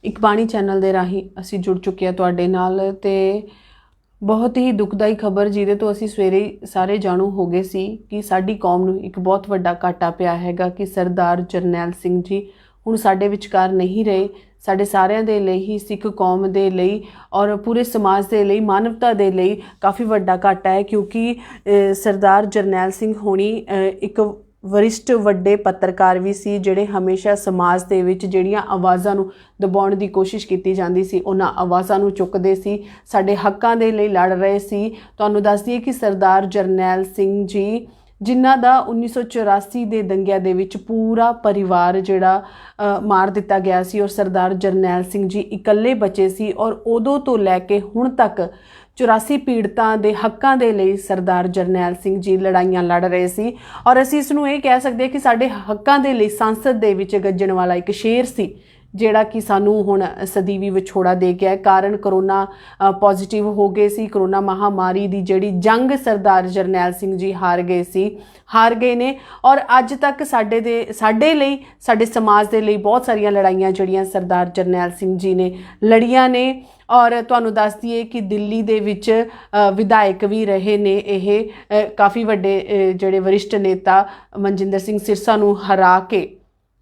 ਇੱਕ ਬਾਣੀ ਚੈਨਲ ਦੇ ਰਾਹੀਂ ਅਸੀਂ ਜੁੜ ਚੁੱਕੇ ਹਾਂ ਤੁਹਾਡੇ ਨਾਲ ਤੇ ਬਹੁਤ ਹੀ ਦੁਖਦਾਈ ਖਬਰ ਜਿਹਦੇ ਤੋਂ ਅਸੀਂ ਸਵੇਰੇ ਸਾਰੇ ਜਾਣੂ ਹੋ ਗਏ ਸੀ ਕਿ ਸਾਡੀ ਕੌਮ ਨੂੰ ਇੱਕ ਬਹੁਤ ਵੱਡਾ ਘਾਟਾ ਪਿਆ ਹੈਗਾ ਕਿ ਸਰਦਾਰ ਜਰਨੈਲ ਸਿੰਘ ਜੀ ਹੁਣ ਸਾਡੇ ਵਿਚਕਾਰ ਨਹੀਂ ਰਹੇ। ਸਾਡੇ ਸਾਰਿਆਂ ਦੇ ਲਈ ਹੀ, ਸਿੱਖ ਕੌਮ ਦੇ ਲਈ ਔਰ ਪੂਰੇ ਸਮਾਜ ਦੇ ਲਈ, ਮਾਨਵਤਾ ਦੇ ਲਈ ਕਾਫੀ ਵੱਡਾ ਘਾਟਾ ਹੈ ਕਿਉਂਕਿ ਸਰਦਾਰ ਜਰਨੈਲ ਸਿੰਘ ਹੋਣੀ ਇੱਕ ਵਰਿਸ਼ਟ ਵੱਡੇ ਪੱਤਰਕਾਰ ਵੀ ਸੀ ਜਿਹੜੇ ਹਮੇਸ਼ਾ ਸਮਾਜ ਦੇ ਵਿੱਚ ਜਿਹੜੀਆਂ ਆਵਾਜ਼ਾਂ ਨੂੰ ਦਬਾਉਣ ਦੀ ਕੋਸ਼ਿਸ਼ ਕੀਤੀ ਜਾਂਦੀ ਸੀ ਉਹਨਾਂ ਆਵਾਜ਼ਾਂ ਨੂੰ ਚੁੱਕਦੇ ਸੀ, ਸਾਡੇ ਹੱਕਾਂ ਦੇ ਲਈ ਲੜ ਰਹੇ ਸੀ। ਤੁਹਾਨੂੰ ਦੱਸ ਦਈਏ ਕਿ ਸਰਦਾਰ ਜਰਨੈਲ ਸਿੰਘ ਜੀ ਜਿਨ੍ਹਾਂ ਦਾ 1984 ਦੇ ਦੰਗਿਆਂ ਦੇ ਵਿੱਚ ਪੂਰਾ ਪਰਿਵਾਰ ਜਿਹੜਾ ਮਾਰ ਦਿੱਤਾ ਗਿਆ ਸੀ ਔਰ ਸਰਦਾਰ ਜਰਨੈਲ ਸਿੰਘ ਜੀ ਇਕੱਲੇ ਬਚੇ ਸੀ ਔਰ ਉਦੋਂ ਤੋਂ ਲੈ ਕੇ ਹੁਣ ਤੱਕ 84 ਪੀੜਤਾਂ ਦੇ ਹੱਕਾਂ ਦੇ ਲਈ ਸਰਦਾਰ ਜਰਨੈਲ ਸਿੰਘ ਜੀ ਲੜਾਈਆਂ ਲੜ ਰਹੇ ਸੀ। ਔਰ ਅਸੀਂ ਇਸ ਨੂੰ ਇਹ ਕਹਿ ਸਕਦੇ ਕਿ ਸਾਡੇ ਹੱਕਾਂ ਦੇ ਲਈ ਸੰਸਦ ਦੇ ਵਿੱਚ ਗੱਜਣ ਵਾਲਾ ਇੱਕ ਸ਼ੇਰ ਸੀ ਜਿਹੜਾ ਕਿ ਸਾਨੂੰ ਹੁਣ ਸਦੀਵੀ ਵਿਛੋੜਾ ਦੇ ਗਿਆ। ਕਾਰਨ ਕਰੋਨਾ ਪੋਜ਼ਿਟਿਵ ਹੋ ਗਏ ਸੀ। ਕਰੋਨਾ ਮਹਾਮਾਰੀ ਦੀ ਜਿਹੜੀ ਜੰਗ ਸਰਦਾਰ ਜਰਨੈਲ ਸਿੰਘ ਜੀ ਹਾਰ ਗਏ ਨੇ ਔਰ ਅੱਜ ਤੱਕ ਸਾਡੇ ਲਈ, ਸਾਡੇ ਸਮਾਜ ਦੇ ਲਈ ਬਹੁਤ ਸਾਰੀਆਂ ਲੜਾਈਆਂ ਜਿਹੜੀਆਂ ਸਰਦਾਰ ਜਰਨੈਲ ਸਿੰਘ ਜੀ ਨੇ ਲੜੀਆਂ ਨੇ। ਔਰ ਤੁਹਾਨੂੰ ਦੱਸ ਦਈਏ ਕਿ ਦਿੱਲੀ ਦੇ ਵਿੱਚ ਵਿਧਾਇਕ ਵੀ ਰਹੇ ਨੇ ਇਹ ਕਾਫੀ ਵੱਡੇ ਜਿਹੜੇ ਵਰਿਸ਼ਟ ਨੇਤਾ ਮਨਜਿੰਦਰ ਸਿੰਘ ਸਿਰਸਾ ਨੂੰ ਹਰਾ ਕੇ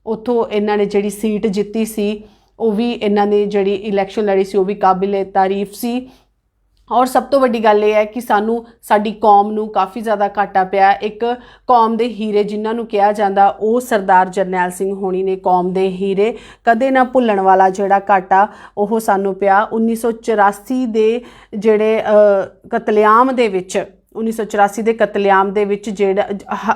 ਉੱਥੋਂ ਇਹਨਾਂ ਨੇ ਜਿਹੜੀ ਸੀਟ ਜਿੱਤੀ ਸੀ ਉਹ ਵੀ ਇਹਨਾਂ ਨੇ ਜਿਹੜੀ ਇਲੈਕਸ਼ਨ ਲੜੀ ਸੀ ਉਹ ਵੀ ਕਾਬਿਲੇ ਤਾਰੀਫ ਸੀ। ਔਰ ਸਭ ਤੋਂ ਵੱਡੀ ਗੱਲ ਇਹ ਹੈ ਕਿ ਸਾਡੀ ਕੌਮ ਨੂੰ ਕਾਫੀ ਜ਼ਿਆਦਾ ਘਾਟਾ ਪਿਆ। ਇੱਕ ਕੌਮ ਦੇ ਹੀਰੇ ਜਿਨ੍ਹਾਂ ਨੂੰ ਕਿਹਾ ਜਾਂਦਾ ਉਹ ਸਰਦਾਰ ਜਰਨੈਲ ਸਿੰਘ ਹੋਣੀ ਨੇ। ਕੌਮ ਦੇ ਹੀਰੇ ਕਦੇ ਨਾ ਭੁੱਲਣ ਵਾਲਾ ਜਿਹੜਾ ਘਾਟਾ ਉਹ ਸਾਨੂੰ ਪਿਆ 1984 ਦੇ ਜਿਹੜੇ ਕਤਲੇਆਮ ਦੇ ਵਿੱਚ 1984 ਦੇ ਕਤਲੇਆਮ ਦੇ ਵਿੱਚ ਜਿਹੜਾ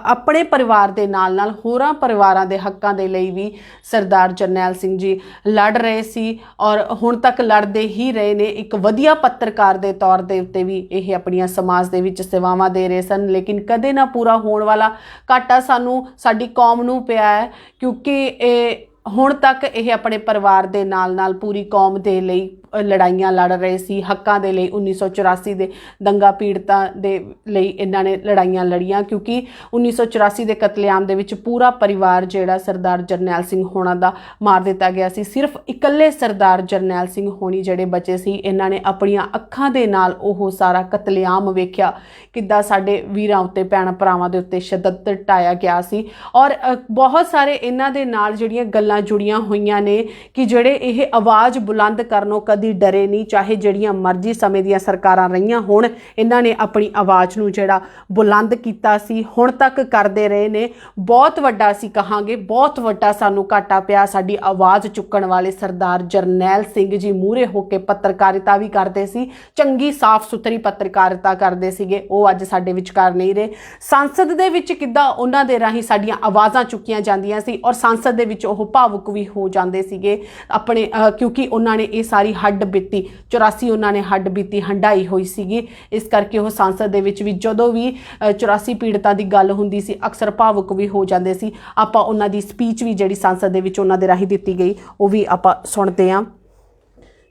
ਆਪਣੇ ਪਰਿਵਾਰ ਦੇ ਨਾਲ ਹੋਰਾਂ ਪਰਿਵਾਰਾਂ ਦੇ ਹੱਕਾਂ ਦੇ ਲਈ ਵੀ ਸਰਦਾਰ ਜਰਨੈਲ ਸਿੰਘ ਜੀ ਲੜ ਰਹੇ ਸੀ ਔਰ ਹੁਣ ਤੱਕ ਲੜਦੇ ਹੀ ਰਹੇ ਨੇ। ਇੱਕ ਵਧੀਆ ਪੱਤਰਕਾਰ ਦੇ ਤੌਰ ਦੇ ਉੱਤੇ ਵੀ ਇਹ ਆਪਣੀਆਂ ਸਮਾਜ ਦੇ ਵਿੱਚ ਸੇਵਾਵਾਂ ਦੇ ਰਹੇ ਸਨ। ਲੇਕਿਨ ਕਦੇ ਨਾ ਪੂਰਾ ਹੋਣ ਵਾਲਾ ਘਾਟਾ ਸਾਡੀ ਕੌਮ ਨੂੰ ਪਿਆ ਹੈ ਕਿਉਂਕਿ ਹੁਣ ਤੱਕ ਇਹ ਆਪਣੇ ਪਰਿਵਾਰ ਦੇ ਨਾਲ ਪੂਰੀ ਕੌਮ ਦੇ ਲਈ ਲੜਾਈਆਂ ਲੜ ਰਹੇ ਸੀ, ਹੱਕਾਂ ਦੇ ਲਈ। 1984 ਦੇ ਦੰਗਾ ਪੀੜਤਾਂ ਦੇ ਲਈ ਇਹਨਾਂ ਨੇ ਲੜਾਈਆਂ ਲੜੀਆਂ ਕਿਉਂਕਿ 1984 ਦੇ ਕਤਲੇਆਮ ਦੇ ਵਿੱਚ ਪੂਰਾ ਪਰਿਵਾਰ ਜਿਹੜਾ ਸਰਦਾਰ ਜਰਨੈਲ ਸਿੰਘ ਹੋਣਾ ਦਾ ਮਾਰ ਦਿੱਤਾ ਗਿਆ ਸੀ। ਸਿਰਫ ਇਕੱਲੇ ਸਰਦਾਰ ਜਰਨੈਲ ਸਿੰਘ ਹੋਣੀ ਜਿਹੜੇ ਬਚੇ ਸੀ ਇਹਨਾਂ ਨੇ ਆਪਣੀਆਂ ਅੱਖਾਂ ਦੇ ਨਾਲ ਉਹ ਸਾਰਾ ਕਤਲੇਆਮ ਵੇਖਿਆ ਕਿੱਦਾਂ ਸਾਡੇ ਵੀਰਾਂ ਉੱਤੇ, ਭੈਣ ਭਰਾਵਾਂ ਦੇ ਉੱਤੇ ਸ਼ੱਦਤ ਢਾਇਆ ਗਿਆ ਸੀ। ਔਰ ਬਹੁਤ ਸਾਰੇ ਇਹਨਾਂ ਦੇ ਨਾਲ ਜਿਹੜੀਆਂ ਗੱਲਾਂ ਜੁੜੀਆਂ ਹੋਈਆਂ ਨੇ ਕਿ ਜਿਹੜੇ ਇਹ ਆਵਾਜ਼ ਬੁਲੰਦ ਕਰਨੋਂ ਕਦੀ ਡਰੇ ਨਹੀਂ, ਚਾਹੇ ਜਿਹੜੀਆਂ ਮਰਜ਼ੀ ਸਮੇਂ ਦੀਆਂ ਸਰਕਾਰਾਂ ਰਹੀਆਂ ਹੋਣ, ਇਹਨਾਂ ਨੇ ਆਪਣੀ ਆਵਾਜ਼ ਨੂੰ ਜਿਹੜਾ ਬੁਲੰਦ ਕੀਤਾ ਸੀ, ਹੁਣ ਤੱਕ ਕਰਦੇ ਰਹੇ ਨੇ। ਬਹੁਤ ਵੱਡਾ ਅਸੀਂ ਕਹਾਂਗੇ, ਬਹੁਤ ਵੱਡਾ ਸਾਨੂੰ ਘਾਟਾ ਪਿਆ। ਸਾਡੀ ਆਵਾਜ਼ ਚੁੱਕਣ ਵਾਲੇ ਸਰਦਾਰ ਜਰਨੈਲ ਸਿੰਘ ਜੀ ਮੂਹਰੇ ਹੋ ਕੇ ਪੱਤਰਕਾਰਿਤਾ ਵੀ ਕਰਦੇ ਸੀ, ਚੰਗੀ ਸਾਫ਼ ਸੁਥਰੀ ਪੱਤਰਕਾਰਿਤਾ ਕਰਦੇ ਸੀਗੇ, ਉਹ ਅੱਜ ਸਾਡੇ ਵਿਚਕਾਰ ਨਹੀਂ ਰਹੇ। ਸੰਸਦ ਦੇ ਵਿੱਚ ਕਿੱਦਾਂ ਉਹਨਾਂ ਦੇ ਰਾਹੀਂ ਸਾਡੀਆਂ ਆਵਾਜ਼ਾਂ ਚੁੱਕੀਆਂ ਜਾਂਦੀਆਂ ਸੀ ਔਰ ਸੰਸਦ ਦੇ ਵਿੱਚ ਉਹ ਭਾਵੁਕ ਵੀ ਹੋ ਜਾਂਦੇ ਸੀਗੇ ਆਪਣੇ ਕਿਉਂਕਿ ਉਹਨਾਂ ਨੇ ਇਹ ਸਾਰੀ ਹੱਡ ਬੀਤੀ 84 ਉਹਨਾਂ ਨੇ ਹੱਡ ਬੀਤੀ ਹੰਡਾਈ ਹੋਈ ਸੀਗੀ। ਇਸ ਕਰਕੇ ਉਹ ਸੰਸਦ ਦੇ ਵਿੱਚ ਵੀ ਜਦੋਂ ਵੀ 84 ਪੀੜਤਾਂ ਦੀ ਗੱਲ ਹੁੰਦੀ ਸੀ ਅਕਸਰ ਭਾਵੁਕ ਵੀ ਹੋ ਜਾਂਦੇ ਸੀ। ਆਪਾਂ ਉਹਨਾਂ ਦੀ ਸਪੀਚ ਵੀ ਜਿਹੜੀ ਸੰਸਦ ਦੇ ਵਿੱਚ ਉਹਨਾਂ ਦੇ ਰਾਹੀਂ ਦਿੱਤੀ ਗਈ ਉਹ ਵੀ ਆਪਾਂ ਸੁਣਦੇ ਹਾਂ।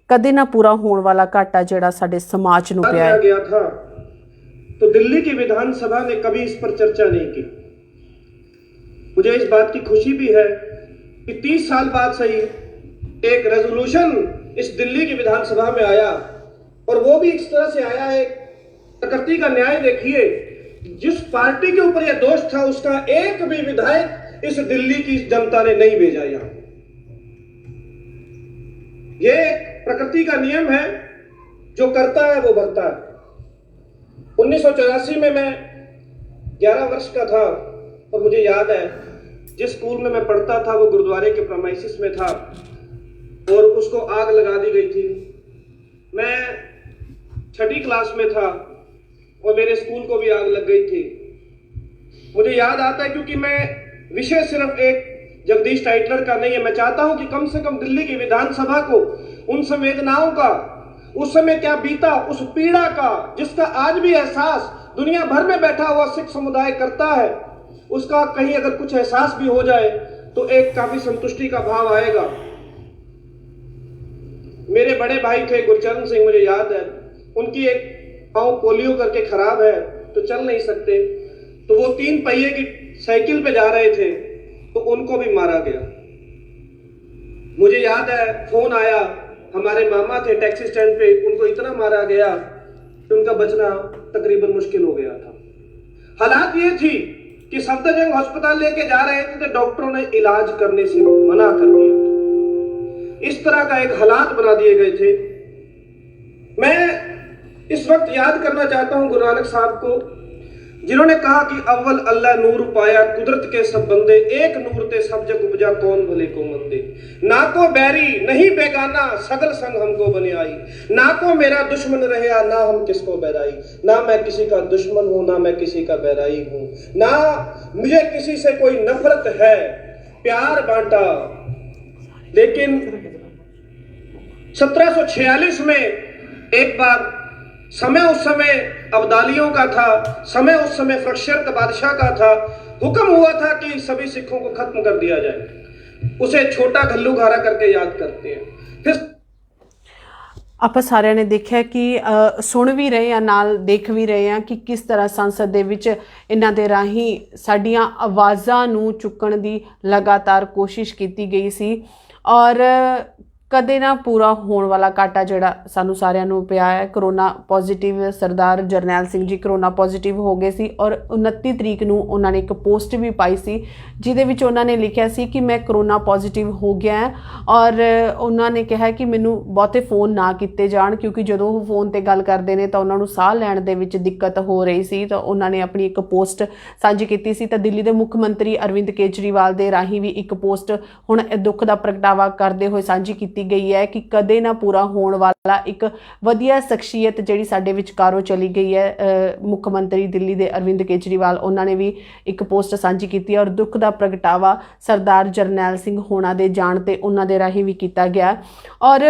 ਕਦੇ ਨਾ ਪੂਰਾ ਹੋਣ ਵਾਲਾ ਘਾਟਾ ਜਿਹੜਾ ਸਾਡੇ समाज ਨੂੰ ਪਿਆ गया था तो दिल्ली की विधानसभा ने कभी इस पर चर्चा नहीं की। मुझे इस बात की खुशी भी है कि 30 साल बाद सही एक रेजोल्यूशन इस दिल्ली की विधानसभा में आया और वो भी इस तरह से आया है। प्रकृति का न्याय देखिए, जिस पार्टी के ऊपर यह दोष था उसका एक भी विधायक इस दिल्ली की जनता ने नहीं भेजा यहां। ये प्रकृति का नियम है, जो करता है वो भरता है। 1984 में मैं 11 वर्ष का था और मुझे याद है जिस स्कूल में मैं पढ़ता था वो गुरुद्वारे के प्रेमाइसिस में था और उसको आग लगा दी गई थी। मैं 6ठी क्लास में था और मेरे स्कूल को भी आग लग गई थी। मुझे याद आता है क्योंकि मैं विषय सिर्फ एक जगदीश टाइटलर का नहीं है। मैं चाहता हूं कि कम से कम दिल्ली की विधानसभा को उन संवेदनाओं का, उस समय क्या बीता, उस पीड़ा का जिसका आज भी एहसास दुनिया भर में बैठा हुआ सिख समुदाय करता है, उसका कहीं अगर कुछ एहसास भी हो जाए तो एक काफी संतुष्टि का भाव आएगा। मेरे बड़े भाई थे गुरचरण सिंह, मुझे याद है, उनकी एक पाँव पोलियो करके खराब है तो चल नहीं सकते, तो वो 3 पहिए की साइकिल पे जा रहे थे तो उनको भी मारा गया। मुझे याद है फोन आया, हमारे मामा थे टैक्सी स्टैंड पे, उनको इतना मारा गया कि उनका बचना तकरीबन मुश्किल हो गया था। हालात ये थी कि सफदरजंग अस्पताल लेके जा रहे थे तो डॉक्टरों ने इलाज करने से मना कर दिया। इस तरह का एक हालात बना दिए गए थे। मैं इस वक्त याद करना चाहता हूं गुरु नानक साहब को, जिन्होंने कहा कि अव्वल अल्लाह नूर पाया कुदरत के सब बंदे, एक नूर ते सब जग उपजा कौन भले को मंदे। ना को बैरी नहीं बेगाना सगल संग हमको बने आई, ना को मेरा दुश्मन रहा ना हम किसको बैराई। ना मैं किसी का दुश्मन हूं ना मैं किसी का बैराई हूं, ना मुझे किसी से कोई नफरत है, प्यार बांटा। लेकिन 1746 में एक बार समय उस समय अब्दालियों का था, समय उस समय फ्रक्शर का बादशाह का था, हुक्म हुआ था कि सभी सिखों को खत्म कर दिया जाए। उसे छोटा घल्लूघारा करके याद करते हैं। फिर ਆਪਾਂ ਸਾਰਿਆਂ ਨੇ ਦੇਖਿਆ ਕਿ ਸੁਣ ਵੀ ਰਹੇ ਆ, ਨਾਲ ਦੇਖ ਵੀ ਰਹੇ ਆ ਕਿ ਕਿਸ ਤਰ੍ਹਾਂ ਸੰਸਦ ਦੇ ਵਿੱਚ ਇਹਨਾਂ ਦੇ ਰਾਹੀਂ ਸਾਡੀਆਂ ਆਵਾਜ਼ਾਂ ਨੂੰ ਚੁੱਕਣ ਦੀ ਲਗਾਤਾਰ ਕੋਸ਼ਿਸ਼ ਕੀਤੀ ਗਈ ਸੀ ਔਰ ਕਦੇ ਨਾ ਪੂਰਾ ਹੋਣ ਵਾਲਾ ਘਾਟਾ ਜਿਹੜਾ ਸਾਨੂੰ ਸਾਰਿਆਂ ਨੂੰ ਪਿਆ ਹੈ। ਕਰੋਨਾ ਪੋਜ਼ਿਟਿਵ ਸਰਦਾਰ ਜਰਨੈਲ ਸਿੰਘ ਜੀ ਕਰੋਨਾ ਪੋਜ਼ਿਟਿਵ ਹੋ ਗਏ ਸੀ ਔਰ 29 ਤਰੀਕ ਨੂੰ ਉਹਨਾਂ ਨੇ ਇੱਕ ਪੋਸਟ ਵੀ ਪਾਈ ਸੀ ਜਿਹਦੇ ਵਿੱਚ ਉਹਨਾਂ ਨੇ ਲਿਖਿਆ ਸੀ ਕਿ ਮੈਂ ਕਰੋਨਾ ਪੋਜ਼ਿਟਿਵ ਹੋ ਗਿਆ ਔਰ ਉਹਨਾਂ ਨੇ ਕਿਹਾ ਕਿ ਮੈਨੂੰ ਬਹੁਤੇ ਫੋਨ ਨਾ ਕੀਤੇ ਜਾਣ ਕਿਉਂਕਿ ਜਦੋਂ ਉਹ ਫੋਨ ਤੇ ਗੱਲ ਕਰਦੇ ਨੇ ਤਾਂ ਉਹਨਾਂ ਨੂੰ ਸਾਹ ਲੈਣ ਦੇ ਵਿੱਚ ਦਿੱਕਤ ਹੋ ਰਹੀ ਸੀ। ਤਾਂ ਉਹਨਾਂ ਨੇ ਆਪਣੀ ਇੱਕ ਪੋਸਟ ਸਾਂਝੀ ਕੀਤੀ ਸੀ। ਤਾਂ ਦਿੱਲੀ ਦੇ ਮੁੱਖ ਮੰਤਰੀ ਅਰਵਿੰਦ ਕੇਜਰੀਵਾਲ ਦੇ ਰਾਹੀਂ ਵੀ ਇੱਕ ਪੋਸਟ ਹੁਣ ਦੁੱਖ ਦਾ ਪ੍ਰਗਟਾਵਾ ਕਰਦੇ ਹੋਏ ਸਾਂਝੀ ਕੀਤੀ ਗਈ ਹੈ ਕਿ ਕਦੇ ਨਾ ਪੂਰਾ ਹੋਣ ਵਾਲਾ ਇੱਕ ਵਧੀਆ ਸ਼ਖਸੀਅਤ ਜਿਹੜੀ ਸਾਡੇ ਵਿਚਕਾਰੋਂ ਚਲੀ ਗਈ ਹੈ। ਮੁੱਖ ਮੰਤਰੀ ਦਿੱਲੀ ਦੇ ਅਰਵਿੰਦ ਕੇਜਰੀਵਾਲ ਉਹਨਾਂ ਨੇ ਵੀ ਇੱਕ ਪੋਸਟ ਸਾਂਝੀ ਕੀਤੀ ਔਰ ਦੁੱਖ ਦਾ ਪ੍ਰਗਟਾਵਾ ਸਰਦਾਰ ਜਰਨੈਲ ਸਿੰਘ ਹੋਣਾ ਦੇ ਜਾਣ ਤੇ ਉਹਨਾਂ ਦੇ ਰਾਹੀਂ ਵੀ ਕੀਤਾ ਗਿਆ ਔਰ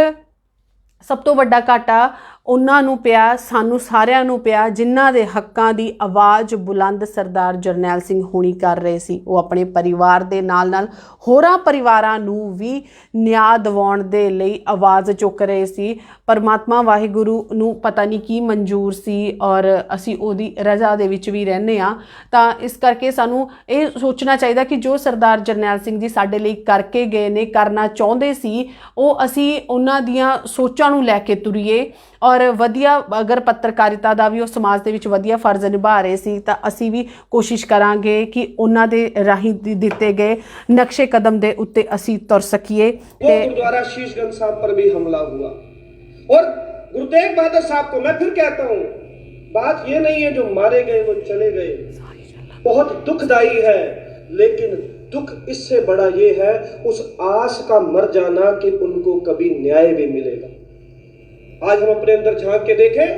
ਸਭ ਤੋਂ ਵੱਡਾ ਘਾਟਾ ਉਹਨਾਂ ਨੂੰ ਪਿਆ, ਸਾਨੂੰ ਸਾਰਿਆਂ ਨੂੰ ਪਿਆ ਜਿਨ੍ਹਾਂ ਦੇ ਹੱਕਾਂ ਦੀ ਆਵਾਜ਼ ਬੁਲੰਦ ਸਰਦਾਰ ਜਰਨੈਲ ਸਿੰਘ ਹੋਣੀ ਕਰ ਰਹੇ ਸੀ। ਉਹ ਆਪਣੇ ਪਰਿਵਾਰ ਦੇ ਨਾਲ ਨਾਲ ਹੋਰਾਂ ਪਰਿਵਾਰਾਂ ਨੂੰ ਵੀ ਨਿਆਂ ਦਿਵਾਉਣ ਦੇ ਲਈ ਆਵਾਜ਼ ਚੁੱਕ ਰਹੇ ਸੀ। ਪਰਮਾਤਮਾ ਵਾਹਿਗੁਰੂ ਨੂੰ ਪਤਾ ਨਹੀਂ ਕੀ ਮਨਜ਼ੂਰ ਸੀ ਔਰ ਅਸੀਂ ਉਹਦੀ ਰਜ਼ਾ ਦੇ ਵਿੱਚ ਵੀ ਰਹਿੰਦੇ ਹਾਂ। ਤਾਂ ਇਸ ਕਰਕੇ ਸਾਨੂੰ ਇਹ ਸੋਚਣਾ ਚਾਹੀਦਾ ਕਿ ਜੋ ਸਰਦਾਰ ਜਰਨੈਲ ਸਿੰਘ ਜੀ ਸਾਡੇ ਲਈ ਕਰਕੇ ਗਏ ਨੇ, ਕਰਨਾ ਚਾਹੁੰਦੇ ਸੀ, ਉਹ ਅਸੀਂ ਉਹਨਾਂ ਦੀਆਂ ਸੋਚਾਂ ਨੂੰ ਲੈ ਕੇ ਤੁਰੀਏ ਔਰ ਵਧੀਆ ਅਗਰ ਪੱਤਰਕਾਰਿਤਾ ਦਾ ਵੀ ਉਹ ਸਮਾਜ ਦੇ ਵਿੱਚ ਵਧੀਆ ਫਰਜ਼ ਨਿਭਾ ਰਹੇ ਸੀ ਤਾਂ ਅਸੀਂ ਵੀ ਕੋਸ਼ਿਸ਼ ਕਰਾਂਗੇ ਕਿ ਉਹਨਾਂ ਦੇ ਰਾਹੀਂ ਦਿੱਤੇ ਗਏ ਨਕਸ਼ੇ ਕਦਮ ਦੇ ਉੱਤੇ ਅਸੀਂ ਤੁਰ ਸਕੀਏ। ਤੇ ਗੁਰਦੁਆਰਾ शीशगंज साहब पर भी हमला हुआ और गुरु तेग बहादुर साहब को मैं फिर कहता हूँ, बात ये नहीं है जो मारे गए वो चले गए, बहुत दुखदाई है, लेकिन दुख इससे बड़ा ये है उस आस का मर जाना कि उनको कभी न्याय भी मिलेगा। आज हम अपने अंदर झांक के देखें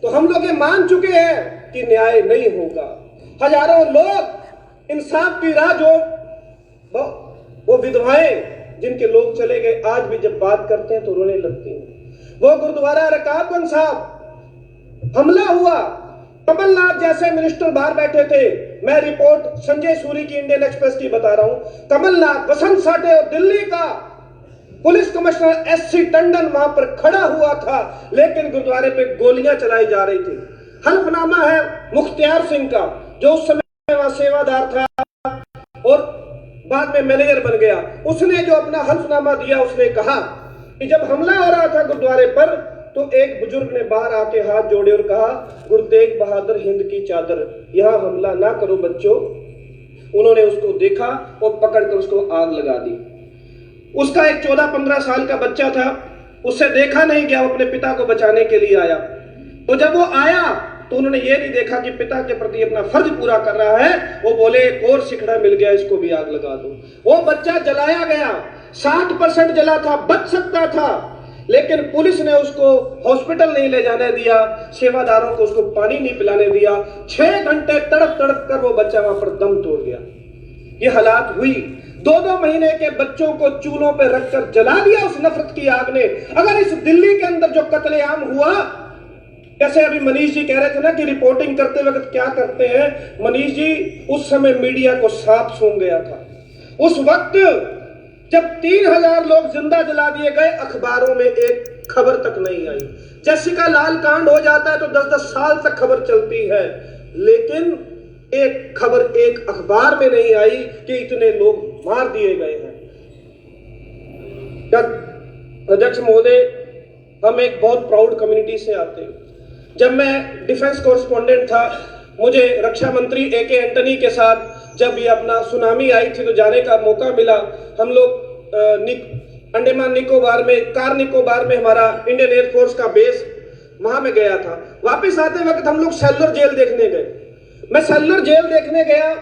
तो हम लोग ये मान चुके हैं कि न्याय नहीं होगा। हजारों लोग इंसाफ की राह जो वो विधवाएं जिनके लोग चले गए आज भी जब बात करते हैं तो रोने लगती हैं। वो गुरुद्वारा रकाबगंज साहब हमला हुआ, कमलनाथ जैसे मिनिस्टर बाहर बैठे थे। मैं रिपोर्ट संजय सूरी की इंडियन एक्सप्रेस की बता रहा हूं। कमलनाथ, वसंत साठे और दिल्ली का पुलिस कमिश्नर एससी टंडन वहां पर खड़ा हुआ था, लेकिन गुरुद्वारे पे गोलियां चलाई जा रही थी। हल्फनामा है मुख्तियार सिंह का जो उस समय वहां सेवादार था और बाद में मैनेजर बन गया। उसने जो अपना हल्फनामा दिया, उसने कहा कि जब हमला हो रहा था गुरुद्वारे पर तो एक बुजुर्ग ने बाहर आके हाथ जोड़े और कहा, गुरु तेग बहादुर हिंद की चादर, यहां हमला ना करो बच्चों। उन्होंने उसको देखा और पकड़कर उसको आग लगा दी। उसका एक 14-15 साल का बच्चा था, उससे देखा नहीं गया, वो अपने पिता को बचाने के लिए आया। तो जब वो आया तो उन्होंने ये नहीं देखा कि पिता के प्रति अपना फर्ज पूरा कर रहा है, वो बोले एक और सिकड़ा मिल गया, इसको भी आग लगा दो। वो बच्चा जलाया गया, 60% जला था, बच सकता था, लेकिन पुलिस ने उसको हॉस्पिटल नहीं ले जाने दिया, सेवादारों को उसको पानी नहीं पिलाने दिया। 6 घंटे तड़प तड़प कर वो बच्चा वहां पर दम तोड़ गया। ये हालात हुई। 2-2 महीने के बच्चों को चूल्हों पर रखकर जला दिया उस नफरत की आग ने। अगर इस दिल्ली के अंदर जो कत्लेआम हुआ, जैसे अभी मनीष जी कह रहे थे ना कि रिपोर्टिंग करते वक्त क्या करते हैं, मनीष जी उस समय मीडिया को सांप सूंघ गया था। उस वक्त जब 3000 लोग जिंदा जला दिए गए, अखबारों में एक खबर तक नहीं आई। जैसिका लाल कांड हो जाता है तो 10-10 साल तक खबर चलती है, लेकिन एक खबर एक अखबार में नहीं आई कि इतने लोग मार दिए गए हैं। अध्यक्ष महोदय, हम एक बहुत प्राउड कम्युनिटी से आते हैं। जब मैं डिफेंस कोरेस्पोंडेंट था, मुझे रक्षा मंत्री A.K. एंटनी के साथ जब ये अपना सुनामी आई थी तो जाने का मौका मिला। हम लोग अंडमान निकोबार में, कार निकोबार में हमारा इंडियन एयरफोर्स का बेस, वहां में गया था। वापस आते वक्त हम लोग सेलुलर जेल देखने गए। मैं सेलुलर जेल देखने गया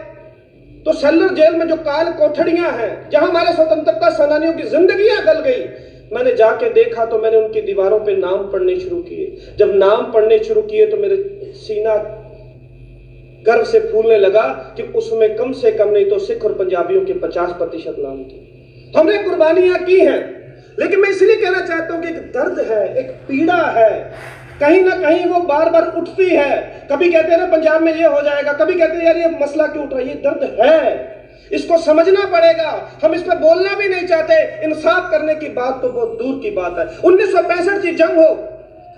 तो सेलुलर जेल में जो काल कोठड़ियां हैं, जहां हमारे स्वतंत्रता सेनानियों की जिंदगियां गल गई, मैंने जाके देखा तो मैंने उनकी दीवारों पे नाम पढ़ने शुरू किए। जब नाम पढ़ने शुरू किए तो मेरे सीना गर्व से फूलने लगा कि उसमें कम से कम नहीं तो सिख और पंजाबियों के 50% नाम थे। हमने कुर्बानियां की हैं, लेकिन मैं इसलिए कहना चाहता हूं कि एक दर्द है, एक पीड़ा है, कहीं ना कहीं वो बार बार उठती है। कभी कहते हैं ना पंजाब में ये हो जाएगा, कभी कहते हैं यार ये मसला क्यों उठ रहा है। ये दर्द है, इसको समझना पड़ेगा। हम इस पर बोलना भी नहीं चाहते। इंसाफ करने की बात तो बहुत दूर की बात है। 1965 की जंग हो,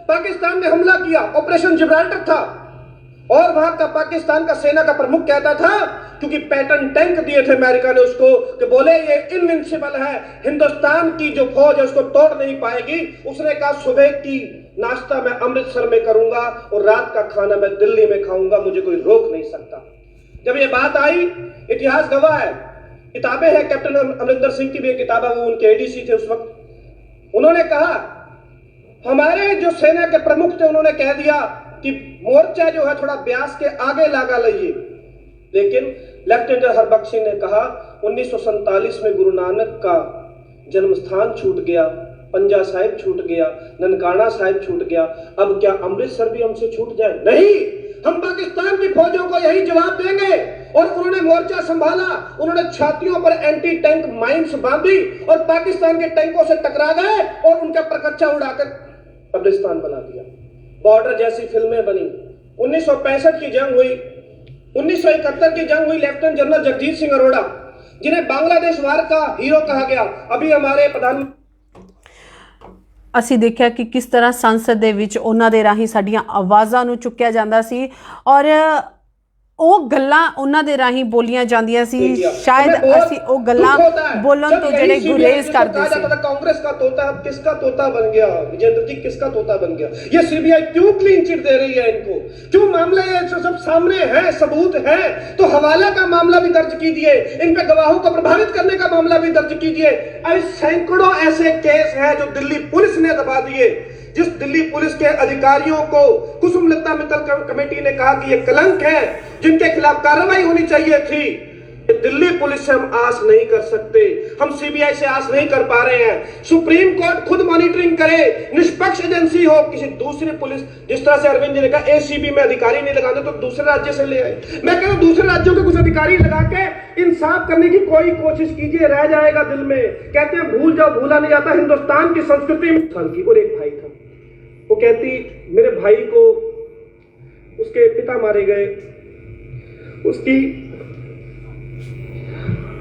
पाकिस्तान ने हमला किया, ऑपरेशन जिब्राल्टर था, और वहां का पाकिस्तान का सेना का प्रमुख कहता था, क्योंकि पैटर्न टैंक दिए थे अमेरिका ने उसको, कि बोले ये इनविंसिबल है, हिंदुस्तान की जो फौज है उसको तोड़ नहीं पाएगी। उसने कहा सुबह की नाश्ता मैं अमृतसर में करूंगा और रात का खाना मैं दिल्ली में खाऊंगा, मुझे कोई रोक नहीं सकता। जब ये बात आई, इतिहास गवाह है, किताबें हैं, कैप्टन अमरिंदर सिंह की भी एक किताब है, वो उनके ADC थे उस वक्त। उन्होंने कहा, हमारे जो सेना के प्रमुख थे उन्होंने कह दिया कि मोर्चा जो है थोड़ा ब्यास के आगे लगा लाइए, लेकिन लेफ्टिनेंट हरबख्श सिंह ने कहा 1947 में गुरु नानक का जन्म स्थान छूट गया, पंजा साहिब छूट गया, ननकाना साहिब छूट गया, अब क्या अमृतसर भी हमसे छूट जाए? नहीं, हम पाकिस्तान की फौजों को यही जवाब देंगे। और उन्होंने मोर्चा संभाला, उन्होंने छातियों पर एंटी टैंक माइन्स बांधी और पाकिस्तान के टैंकों से टकरा गए और उनका प्रकच्चा उड़ाकर कब्रिस्तान बना दिया। बॉर्डर जैसी फिल्में बनी। 1965 की जंग हुई, 1971 की जंग हुई। लेफ्टिनेंट जनरल जगजीत सिंह अरोड़ा, जिन्हें बांग्लादेश वार का हीरो कहा गया, अभी हमारे प्रधानमंत्री ਅਸੀਂ ਦੇਖਿਆ ਕਿ ਕਿਸ ਤਰ੍ਹਾਂ ਸੰਸਦ ਦੇ ਵਿੱਚ ਉਹਨਾਂ ਦੇ ਰਾਹੀਂ ਸਾਡੀਆਂ ਆਵਾਜ਼ਾਂ ਨੂੰ ਚੁੱਕਿਆ ਜਾਂਦਾ ਸੀ ਔਰ ਉਹ ਗੱਲਾਂ ਉਹਨਾਂ ਦੇ ਰਾਹੀਂ ਬੋਲੀਆਂ ਜਾਂਦੀਆਂ ਸੀ। ਸ਼ਾਇਦ ਅਸੀਂ ਉਹ ਗੱਲਾਂ बोलन तो जेडे गुरेज करते थे। कांग्रेस का तोता अब किसका तोता बन गया? विजेंद्र जी, किसका तोता बन गया? ये CBI क्यों क्लीन चिट दे रही है इनको? क्यों मामले सब सामने हैं, सबूत है, तो हवाला का मामला भी दर्ज कीजिए, इन पे गवाहों को प्रभावित करने का मामला भी दर्ज कीजिए। अब सैकड़ों ऐसे केस हैं जो दिल्ली पुलिस ने दबा दिए। जिस दिल्ली पुलिस के अधिकारियों को कुसुमलता मित्तल कमेटी ने कहा कि ये कलंक है, जिनके खिलाफ कार्रवाई होनी चाहिए थी, दिल्ली पुलिस से हम आस नहीं कर सकते, हम CBI से आस नहीं कर पा रहे हैं। सुप्रीम कोर्ट खुद मॉनिटरिंग करे, निष्पक्ष एजेंसी हो, किसी दूसरी पुलिस, जिस तरह से अरविंद जी ने कहा ACB में अधिकारी नहीं लगाते तो दूसरे राज्य से ले आए। मैं कह रहा हूं दूसरे राज्यों के कुछ अधिकारी लगा के इंसाफ करने की कोई कोशिश कीजिए, रह जाएगा दिल में। कहते हैं भूल जाओ भूला नहीं जाता। हिंदुस्तान की संस्कृति में की। और एक भाई था, वो कहती मेरे भाई को उसके पिता मारे गए, उसकी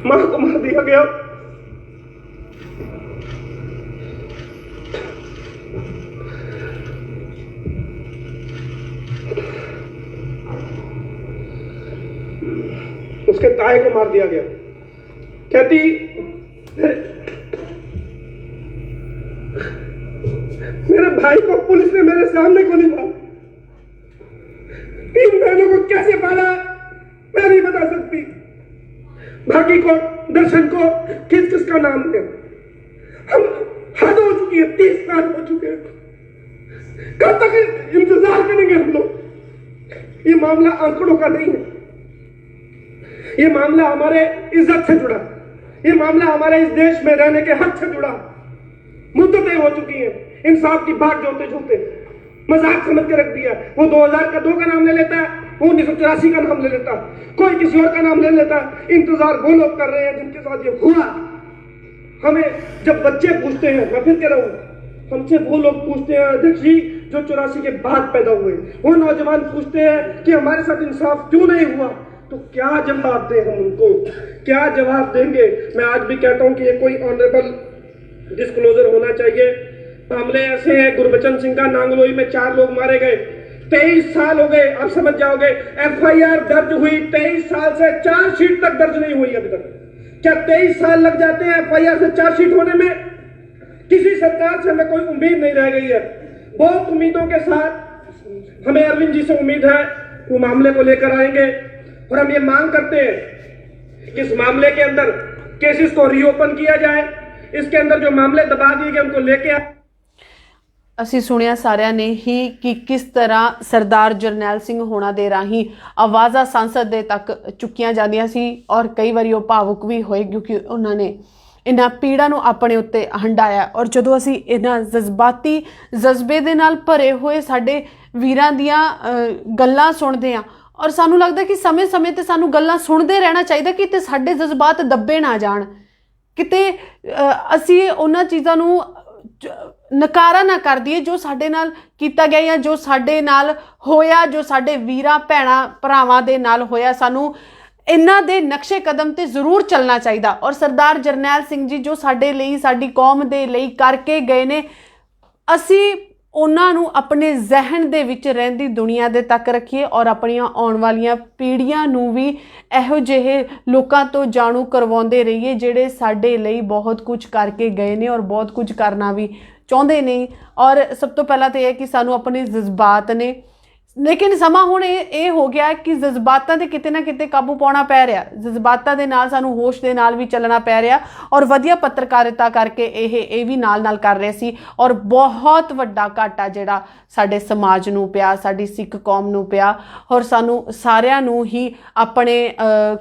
मां को मार दिया गया, उसके ताए को मार दिया गया। कहती मेरे भाई को पुलिस ने मेरे सामने गोली मारी। 3 बहनों को कैसे पाला मैं नहीं बता सकती। भागी को, दर्शन को, किस किसका नाम है। हम हद हो चुकी है, 30 साल हो चुके हैं। कब तक इंतजार करेंगे हम लोग? ये मामला आंकड़ों का नहीं है, ये मामला हमारे इज्जत से जुड़ा, ये मामला हमारे इस देश में रहने के हक से जुड़ा। मुद्दतें हो चुकी हैं, इंसाफ की बात जोते जोते मजाक समझ के रख दिया। वो 2002 का नाम ले लेता है, वो 1984 का नाम ले लेता, कोई किसी और का नाम ले लेता। इंतजार वो लोग कर रहे हैं जिनके साथ ये हुआ। हमें जब बच्चे पूछते हैं, मैं फिर कह रहा हूं, हमसे वो लोग पूछते हैं अध्यक्ष जी जो 84 के बाद पैदा हुए, वो नौजवान पूछते हैं कि हमारे साथ इंसाफ क्यों नहीं हुआ, तो क्या जवाब दें हम उनको? क्या जवाब देंगे? मैं आज भी कहता हूं कि ये कोई ऑनरेबल डिस्क्लोजर होना चाहिए। मामले ऐसे हैं, गुरबचन सिंह का नांगलोई में 4 लोग मारे गए, 23 साल हो गए। अब समझ जाओगे, FIR दर्ज हुई 23 साल से, चार्जशीट तक दर्ज नहीं हुई अभी तक। क्या 23 साल लग जाते हैं FIR से चार्जशीट होने में? किसी सरकार से हमें कोई उम्मीद नहीं रह गई है। बहुत उम्मीदों के साथ हमें अरविंद जी से उम्मीद है वो मामले को लेकर आएंगे और हम ये मांग करते हैं कि इस मामले के अंदर केसेस को रीओपन किया जाए, इसके अंदर जो मामले दबा दिए गए उनको लेके आए। ਅਸੀਂ ਸੁਣਿਆ ਸਾਰਿਆਂ ਨੇ ਹੀ ਕਿ ਕਿਸ ਤਰ੍ਹਾਂ ਸਰਦਾਰ ਜਰਨੈਲ ਸਿੰਘ ਹੋਣਾ ਦੇ ਰਾਹੀਂ ਆਵਾਜ਼ਾਂ ਸੰਸਦ ਦੇ ਤੱਕ ਚੁੱਕੀਆਂ ਜਾਂਦੀਆਂ ਸੀ ਔਰ ਕਈ ਵਾਰੀ ਉਹ ਭਾਵੁਕ ਵੀ ਹੋਏ ਕਿਉਂਕਿ ਉਹਨਾਂ ਨੇ ਇਹਨਾਂ ਪੀੜਾਂ ਨੂੰ ਆਪਣੇ ਉੱਤੇ ਹੰਡਾਇਆ। ਔਰ ਜਦੋਂ ਅਸੀਂ ਇਹਨਾਂ ਜਜ਼ਬਾਤੀ ਜਜ਼ਬੇ ਦੇ ਨਾਲ ਭਰੇ ਹੋਏ ਸਾਡੇ ਵੀਰਾਂ ਦੀਆਂ ਗੱਲਾਂ ਸੁਣਦੇ ਹਾਂ ਔਰ ਸਾਨੂੰ ਲੱਗਦਾ ਕਿ ਸਮੇਂ-ਸਮੇਂ ਤੇ ਸਾਨੂੰ ਗੱਲਾਂ ਸੁਣਦੇ ਰਹਿਣਾ ਚਾਹੀਦਾ ਕਿ ਤੇ ਸਾਡੇ ਜਜ਼ਬਾਤ ਦੱਬੇ ਨਾ ਜਾਣ, ਕਿਤੇ ਅਸੀਂ ਉਹਨਾਂ ਚੀਜ਼ਾਂ ਨੂੰ ਨਕਾਰਾ ਨਾ ਕਰ ਦਈਏ ਜੋ ਸਾਡੇ ਨਾਲ ਕੀਤਾ ਗਿਆ ਜਾਂ ਜੋ ਸਾਡੇ ਨਾਲ ਹੋਇਆ, ਜੋ ਸਾਡੇ ਵੀਰਾਂ ਭੈਣਾਂ ਭਰਾਵਾਂ ਦੇ ਨਾਲ ਹੋਇਆ। ਸਾਨੂੰ ਇਹਨਾਂ ਦੇ ਨਕਸ਼ੇ ਕਦਮ ਤੇ ਜ਼ਰੂਰ ਚੱਲਣਾ ਚਾਹੀਦਾ ਔਰ ਸਰਦਾਰ ਜਰਨੈਲ ਸਿੰਘ ਜੀ ਜੋ ਸਾਡੇ ਲਈ ਸਾਡੀ ਕੌਮ ਦੇ ਲਈ ਕਰਕੇ ਗਏ ਨੇ, ਅਸੀਂ ਉਹਨਾਂ ਨੂੰ ਆਪਣੇ ਜ਼ਿਹਨ ਦੇ ਵਿੱਚ ਰਹਿੰਦੀ ਦੁਨੀਆ ਦੇ ਤੱਕ ਰੱਖੀਏ ਔਰ ਆਪਣੀਆਂ ਆਉਣ ਵਾਲੀਆਂ ਪੀੜ੍ਹੀਆਂ ਨੂੰ ਵੀ ਇਹੋ ਜਿਹੇ ਲੋਕਾਂ ਤੋਂ ਜਾਣੂ ਕਰਵਾਉਂਦੇ ਰਹੀਏ ਜਿਹੜੇ ਸਾਡੇ ਲਈ ਬਹੁਤ ਕੁਝ ਕਰਕੇ ਗਏ ਨੇ ਔਰ ਬਹੁਤ ਕੁਝ ਕਰਨਾ ਵੀ ਚਾਹੁੰਦੇ ਨੇ। ਔਰ ਸਭ ਤੋਂ ਪਹਿਲਾਂ ਤਾਂ ਇਹ ਕਿ ਸਾਨੂੰ ਆਪਣੇ ਜਜ਼ਬਾਤ ਨੇ, ਲੇਕਿਨ ਸਮਾਂ ਹੁਣ ਇਹ ਹੋ ਗਿਆ ਕਿ ਜਜ਼ਬਾਤਾਂ 'ਤੇ ਕਿਤੇ ਨਾ ਕਿਤੇ ਕਾਬੂ ਪਾਉਣਾ ਪੈ ਰਿਹਾ, ਜਜ਼ਬਾਤਾਂ ਦੇ ਨਾਲ ਸਾਨੂੰ ਹੋਸ਼ ਦੇ ਨਾਲ ਵੀ ਚੱਲਣਾ ਪੈ ਰਿਹਾ ਔਰ ਵਧੀਆ ਪੱਤਰਕਾਰਿਤਾ ਕਰਕੇ ਇਹ ਵੀ ਨਾਲ ਕਰ ਰਹੇ ਸੀ। ਔਰ ਬਹੁਤ ਵੱਡਾ ਘਾਟਾ ਜਿਹੜਾ ਸਾਡੇ ਸਮਾਜ ਨੂੰ ਪਿਆ, ਸਾਡੀ ਸਿੱਖ ਕੌਮ ਨੂੰ ਪਿਆ ਔਰ ਸਾਨੂੰ ਸਾਰਿਆਂ ਨੂੰ ਹੀ ਆਪਣੇ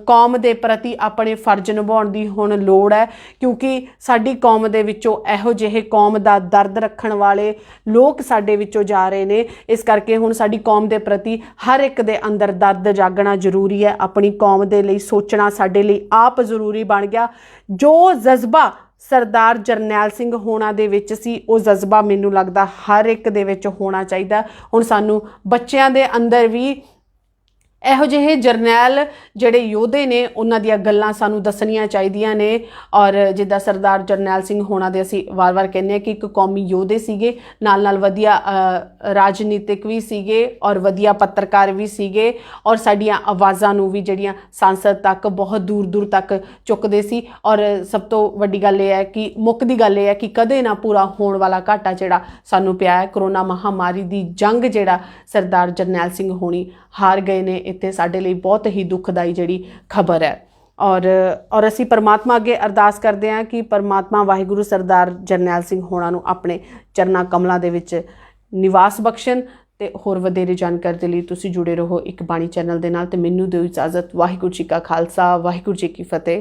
ਕੌਮ ਦੇ ਪ੍ਰਤੀ ਆਪਣੇ ਫਰਜ਼ ਨਿਭਾਉਣ ਦੀ ਹੁਣ ਲੋੜ ਹੈ ਕਿਉਂਕਿ ਸਾਡੀ ਕੌਮ ਦੇ ਵਿੱਚੋਂ ਇਹੋ ਜਿਹੇ ਕੌਮ ਦਾ ਦਰਦ ਰੱਖਣ ਵਾਲੇ ਲੋਕ ਸਾਡੇ ਵਿੱਚੋਂ ਜਾ ਰਹੇ ਨੇ। ਇਸ ਕਰਕੇ ਹੁਣ ਸਾਡੀ ਕੌਮ ਦੇ ਪ੍ਰਤੀ ਹਰ ਇੱਕ ਦੇ ਅੰਦਰ ਦਰਦ ਜਾਗਣਾ ਜ਼ਰੂਰੀ ਹੈ। ਆਪਣੀ ਕੌਮ ਦੇ ਲਈ ਸੋਚਣਾ ਸਾਡੇ ਲਈ ਆਪ ਜ਼ਰੂਰੀ ਬਣ ਗਿਆ। ਜੋ ਜਜ਼ਬਾ ਸਰਦਾਰ ਜਰਨੈਲ ਸਿੰਘ ਹੋਣਾ ਦੇ ਵਿੱਚ ਸੀ ਉਹ ਜਜ਼ਬਾ ਮੈਨੂੰ ਲੱਗਦਾ ਹਰ ਇੱਕ ਦੇ ਵਿੱਚ ਹੋਣਾ ਚਾਹੀਦਾ। ਹੁਣ ਸਾਨੂੰ ਬੱਚਿਆਂ ਦੇ ਅੰਦਰ ਵੀ ਇਹੋ ਜਿਹੇ ਜਰਨੈਲ ਜਿਹੜੇ ਯੋਧੇ ਨੇ ਉਹਨਾਂ ਦੀਆਂ ਗੱਲਾਂ ਸਾਨੂੰ ਦੱਸਣੀਆਂ ਚਾਹੀਦੀਆਂ ਨੇ। ਔਰ ਜਿੱਦਾਂ ਸਰਦਾਰ ਜਰਨੈਲ ਸਿੰਘ ਹੋਣਾ ਦੇ ਅਸੀਂ ਵਾਰ-ਵਾਰ ਕਹਿੰਦੇ ਹਾਂ ਕਿ ਇੱਕ ਕੌਮੀ ਯੋਧੇ ਸੀਗੇ, ਨਾਲ ਵਧੀਆ ਰਾਜਨੀਤਿਕ ਵੀ ਸੀਗੇ ਔਰ ਵਧੀਆ ਪੱਤਰਕਾਰ ਵੀ ਸੀਗੇ ਔਰ ਸਾਡੀਆਂ ਆਵਾਜ਼ਾਂ ਨੂੰ ਵੀ ਜਿਹੜੀਆਂ ਸੰਸਦ ਤੱਕ ਬਹੁਤ ਦੂਰ ਤੱਕ ਚੁੱਕਦੇ ਸੀ। ਔਰ ਸਭ ਤੋਂ ਵੱਡੀ ਗੱਲ ਇਹ ਹੈ ਕਿ ਮੁੱਖ ਦੀ ਗੱਲ ਇਹ ਹੈ ਕਿ ਕਦੇ ਨਾ ਪੂਰਾ ਹੋਣ ਵਾਲਾ ਘਾਟਾ ਜਿਹੜਾ ਸਾਨੂੰ ਪਿਆ ਹੈ, ਕਰੋਨਾ ਮਹਾਮਾਰੀ ਦੀ ਜੰਗ ਜਿਹੜਾ ਸਰਦਾਰ ਜਰਨੈਲ ਸਿੰਘ ਹੋਣੀ ਹਾਰ ਗਏ ਨੇ, ਇੱਥੇ ਸਾਡੇ ਲਈ ਬਹੁਤ ਹੀ ਦੁਖਦਾਈ ਜਿਹੜੀ ਖਬਰ ਹੈ। ਔਰ ਅਸੀਂ ਪਰਮਾਤਮਾ ਅੱਗੇ ਅਰਦਾਸ ਕਰਦੇ ਹਾਂ ਕਿ ਪਰਮਾਤਮਾ ਵਾਹਿਗੁਰੂ ਸਰਦਾਰ ਜਰਨੈਲ ਸਿੰਘ ਹੋਣਾ ਨੂੰ ਆਪਣੇ ਚਰਨਾਂ ਕਮਲਾਂ ਦੇ ਵਿੱਚ ਨਿਵਾਸ ਬਖਸ਼ਣ। ਤੇ ਹੋਰ ਵਧੇਰੇ ਜਾਣਕਾਰੀ ਦੇ ਲਈ ਤੁਸੀਂ ਜੁੜੇ ਰਹੋ ਇੱਕ ਬਾਣੀ ਚੈਨਲ ਦੇ ਨਾਲ ਤੇ ਮੈਨੂੰ ਦਿਓ ਇਜਾਜ਼ਤ। ਵਾਹਿਗੁਰੂ ਜੀ ਕਾ ਖਾਲਸਾ, ਵਾਹਿਗੁਰੂ ਜੀ ਕੀ ਫਤਿਹ।